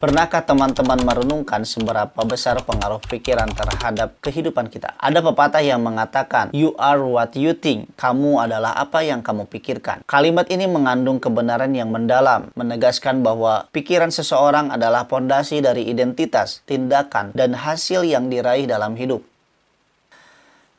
Pernahkah teman-teman merenungkan seberapa besar pengaruh pikiran terhadap kehidupan kita? Ada pepatah yang mengatakan, "You are what you think." Kamu adalah apa yang kamu pikirkan. Kalimat ini mengandung kebenaran yang mendalam, menegaskan bahwa pikiran seseorang adalah pondasi dari identitas, tindakan, dan hasil yang diraih dalam hidup.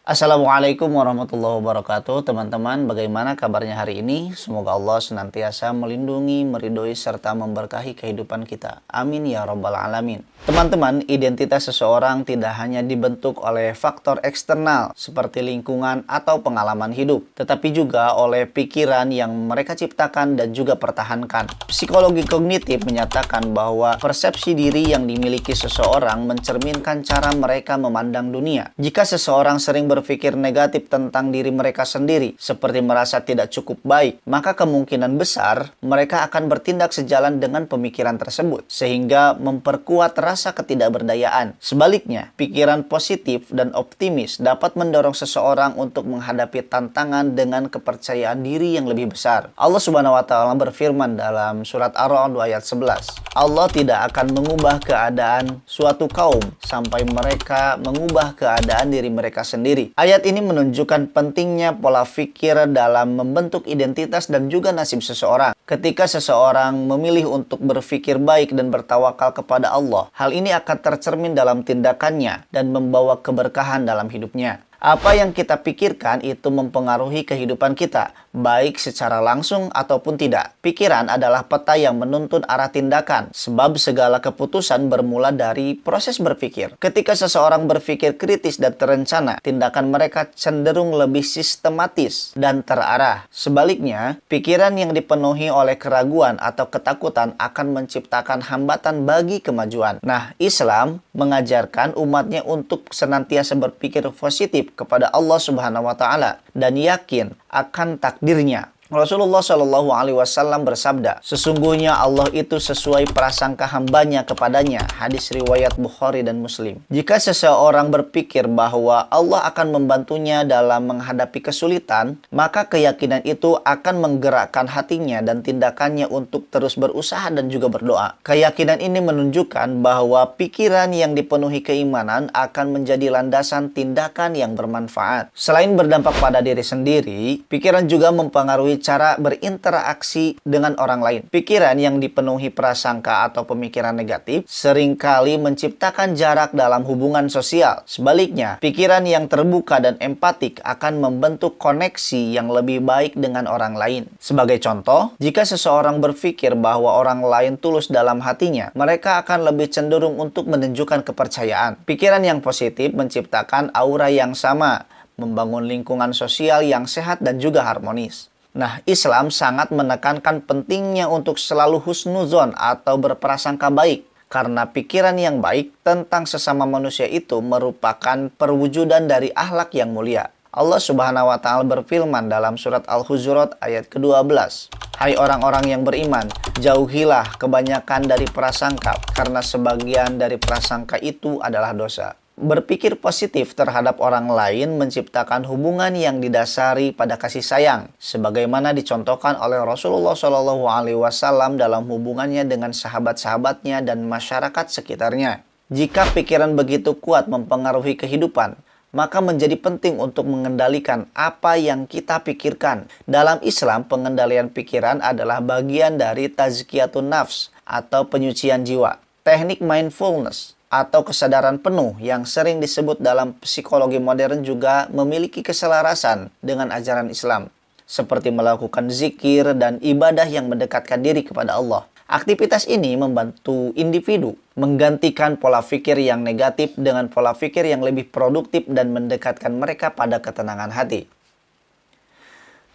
Assalamualaikum warahmatullahi wabarakatuh. Teman-teman, bagaimana kabarnya hari ini? Semoga Allah senantiasa melindungi, meridhoi, serta memberkahi kehidupan kita. Amin ya rabbal alamin. Teman-teman, identitas seseorang tidak hanya dibentuk oleh faktor eksternal seperti lingkungan atau pengalaman hidup, tetapi juga oleh pikiran yang mereka ciptakan dan juga pertahankan. Psikologi kognitif menyatakan bahwa persepsi diri yang dimiliki seseorang mencerminkan cara mereka memandang dunia. Jika seseorang sering berpikir negatif tentang diri mereka sendiri, seperti merasa tidak cukup baik, maka kemungkinan besar mereka akan bertindak sejalan dengan pemikiran tersebut, sehingga memperkuat rasa ketidakberdayaan. Sebaliknya, pikiran positif dan optimis dapat mendorong seseorang untuk menghadapi tantangan dengan kepercayaan diri yang lebih besar. Allah Subhanahu wa Ta'ala berfirman dalam surat Ar-Ra'd ayat 11, Allah tidak akan mengubah keadaan suatu kaum sampai mereka mengubah keadaan diri mereka sendiri. Ayat ini menunjukkan pentingnya pola pikir dalam membentuk identitas dan juga nasib seseorang. Ketika seseorang memilih untuk berpikir baik dan bertawakal kepada Allah, hal ini akan tercermin dalam tindakannya dan membawa keberkahan dalam hidupnya. Apa yang kita pikirkan itu mempengaruhi kehidupan kita, baik secara langsung ataupun tidak. Pikiran adalah peta yang menuntun arah tindakan, sebab segala keputusan bermula dari proses berpikir. Ketika seseorang berpikir kritis dan terencana, tindakan mereka cenderung lebih sistematis dan terarah. Sebaliknya, pikiran yang dipenuhi oleh keraguan atau ketakutan akan menciptakan hambatan bagi kemajuan. Nah, Islam mengajarkan umatnya untuk senantiasa berpikir positif kepada Allah Subhanahu wa Ta'ala dan yakin akan takdirnya. Rasulullah Shallallahu Alaihi Wasallam bersabda, sesungguhnya Allah itu sesuai prasangka hambanya kepadanya. Hadis riwayat Bukhari dan Muslim. Jika seseorang berpikir bahwa Allah akan membantunya dalam menghadapi kesulitan, maka keyakinan itu akan menggerakkan hatinya dan tindakannya untuk terus berusaha dan juga berdoa. Keyakinan ini menunjukkan bahwa pikiran yang dipenuhi keimanan akan menjadi landasan tindakan yang bermanfaat. Selain berdampak pada diri sendiri, pikiran juga mempengaruhi cara berinteraksi dengan orang lain. Pikiran yang dipenuhi prasangka atau pemikiran negatif seringkali menciptakan jarak dalam hubungan sosial. Sebaliknya, pikiran yang terbuka dan empatik akan membentuk koneksi yang lebih baik dengan orang lain. Sebagai contoh, jika seseorang berpikir bahwa orang lain tulus dalam hatinya, mereka akan lebih cenderung untuk menunjukkan kepercayaan. Pikiran yang positif menciptakan aura yang sama, membangun lingkungan sosial yang sehat dan juga harmonis. Nah, Islam sangat menekankan pentingnya untuk selalu husnuzon atau berprasangka baik, karena pikiran yang baik tentang sesama manusia itu merupakan perwujudan dari akhlak yang mulia. Allah Subhanahu wa Ta'ala berfirman dalam surat Al-Hujurat ayat ke-12, hai orang-orang yang beriman, jauhilah kebanyakan dari prasangka, karena sebagian dari prasangka itu adalah dosa. Berpikir positif terhadap orang lain menciptakan hubungan yang didasari pada kasih sayang, sebagaimana dicontohkan oleh Rasulullah Shallallahu Alaihi Wasallam dalam hubungannya dengan sahabat-sahabatnya dan masyarakat sekitarnya. Jika pikiran begitu kuat mempengaruhi kehidupan, maka menjadi penting untuk mengendalikan apa yang kita pikirkan. Dalam Islam, pengendalian pikiran adalah bagian dari tazkiyatun nafs atau penyucian jiwa. Teknik mindfulness atau kesadaran penuh yang sering disebut dalam psikologi modern juga memiliki keselarasan dengan ajaran Islam, seperti melakukan zikir dan ibadah yang mendekatkan diri kepada Allah. Aktivitas ini membantu individu menggantikan pola pikir yang negatif dengan pola pikir yang lebih produktif dan mendekatkan mereka pada ketenangan hati.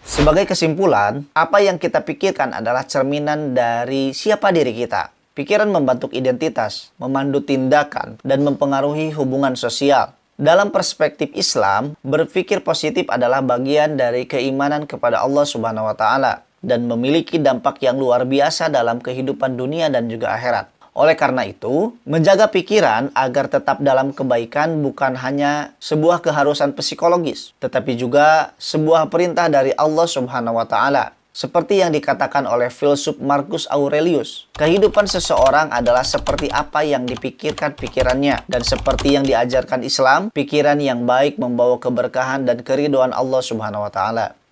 Sebagai kesimpulan, apa yang kita pikirkan adalah cerminan dari siapa diri kita. Pikiran membentuk identitas, memandu tindakan, dan mempengaruhi hubungan sosial. Dalam perspektif Islam, berpikir positif adalah bagian dari keimanan kepada Allah Subhanahu wa Ta'ala dan memiliki dampak yang luar biasa dalam kehidupan dunia dan juga akhirat. Oleh karena itu, menjaga pikiran agar tetap dalam kebaikan bukan hanya sebuah keharusan psikologis, tetapi juga sebuah perintah dari Allah Subhanahu wa Ta'ala. Seperti yang dikatakan oleh filsuf Marcus Aurelius, kehidupan seseorang adalah seperti apa yang dipikirkan pikirannya. Dan seperti yang diajarkan Islam, pikiran yang baik membawa keberkahan dan keridhaan Allah Subhanahu wa Ta'ala.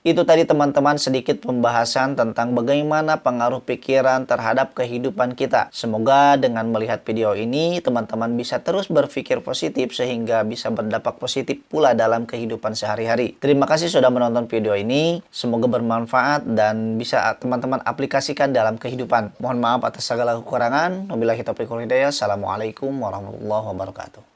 Itu tadi teman-teman sedikit pembahasan tentang bagaimana pengaruh pikiran terhadap kehidupan kita. Semoga dengan melihat video ini teman-teman bisa terus berpikir positif sehingga bisa berdampak positif pula dalam kehidupan sehari-hari. Terima kasih sudah menonton video ini. Semoga bermanfaat dan bisa teman-teman aplikasikan dalam kehidupan. Mohon maaf atas segala kekurangan. Wabillahi taufiq wal hidayah. Assalamualaikum warahmatullahi wabarakatuh.